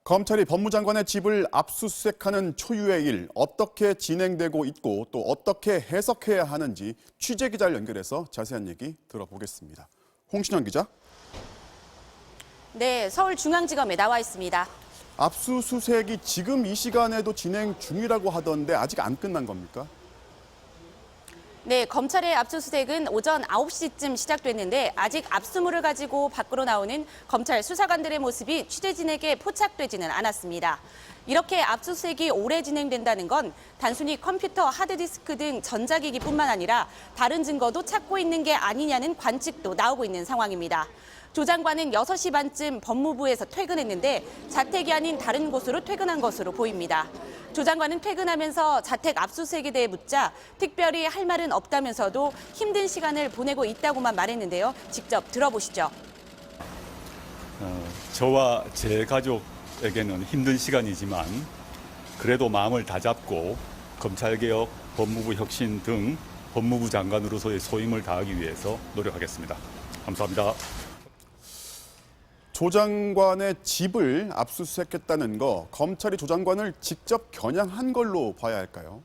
검찰이 법무장관의 집을 압수수색하는 초유의 일, 어떻게 진행되고 있고 또 어떻게 해석해야 하는지 취재기자를 연결해서 자세한 얘기 들어보겠습니다. 홍신영 기자. 네, 서울중앙지검에 나와 있습니다. 압수수색이 지금 이 시간에도 진행 중이라고 하던데 아직 안 끝난 겁니까? 네, 검찰의 압수수색은 오전 9시쯤 시작됐는데 아직 압수물을 가지고 밖으로 나오는 검찰 수사관들의 모습이 취재진에게 포착되지는 않았습니다. 이렇게 압수수색이 오래 진행된다는 건 단순히 컴퓨터, 하드디스크 등 전자기기뿐만 아니라 다른 증거도 찾고 있는 게 아니냐는 관측도 나오고 있는 상황입니다. 조 장관은 6시 반쯤 법무부에서 퇴근했는데 자택이 아닌 다른 곳으로 퇴근한 것으로 보입니다. 조 장관은 퇴근하면서 자택 압수수색에 대해 묻자 특별히 할 말은 없다면서도 힘든 시간을 보내고 있다고만 말했는데요. 직접 들어보시죠. 저와 제 가족에게는 힘든 시간이지만 그래도 마음을 다잡고 검찰개혁, 법무부 혁신 등 법무부 장관으로서의 소임을 다하기 위해서 노력하겠습니다. 감사합니다. 조 장관의 집을 압수수색했다는 거, 검찰이 조 장관을 직접 겨냥한 걸로 봐야 할까요?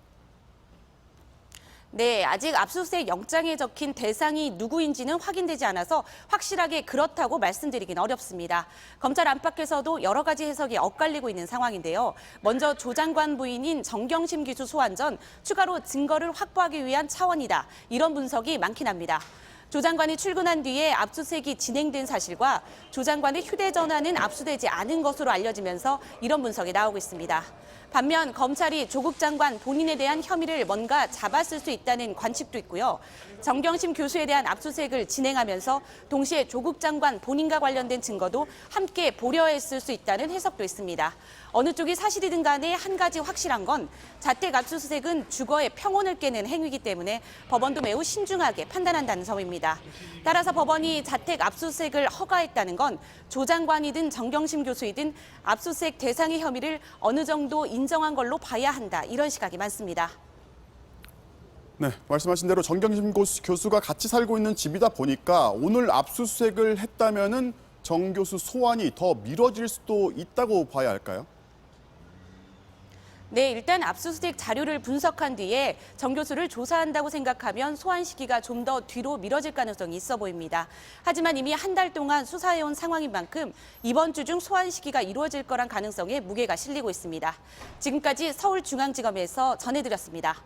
네, 아직 압수수색 영장에 적힌 대상이 누구인지는 확인되지 않아서 확실하게 그렇다고 말씀드리긴 어렵습니다. 검찰 안팎에서도 여러 가지 해석이 엇갈리고 있는 상황인데요. 먼저 조 장관 부인인 정경심 기수 소환 전 추가로 증거를 확보하기 위한 차원이다. 이런 분석이 많긴 합니다. 조 장관이 출근한 뒤에 압수수색이 진행된 사실과 조 장관의 휴대전화는 압수되지 않은 것으로 알려지면서 이런 분석이 나오고 있습니다. 반면 검찰이 조국 장관 본인에 대한 혐의를 뭔가 잡았을 수 있다는 관측도 있고요. 정경심 교수에 대한 압수수색을 진행하면서 동시에 조국 장관 본인과 관련된 증거도 함께 보려했을 수 있다는 해석도 있습니다. 어느 쪽이 사실이든 간에 한 가지 확실한 건 자택 압수수색은 주거의 평온을 깨는 행위이기 때문에 법원도 매우 신중하게 판단한다는 점입니다. 따라서 법원이 자택 압수수색을 허가했다는 건 조 장관이든 정경심 교수이든 압수수색 대상의 혐의를 어느 정도 인정한 걸로 봐야 한다. 이런 시각이 많습니다. 네, 말씀하신 대로 정경심 교수가 같이 살고 있는 집이다 보니까 오늘 압수수색을 했다면은 정 교수 소환이 더 미뤄질 수도 있다고 봐야 할까요? 네, 일단 압수수색 자료를 분석한 뒤에 정 교수를 조사한다고 생각하면 소환 시기가 좀 더 뒤로 미뤄질 가능성이 있어 보입니다. 하지만 이미 한 달 동안 수사해온 상황인 만큼 이번 주 중 소환 시기가 이루어질 거란 가능성에 무게가 실리고 있습니다. 지금까지 서울중앙지검에서 전해드렸습니다.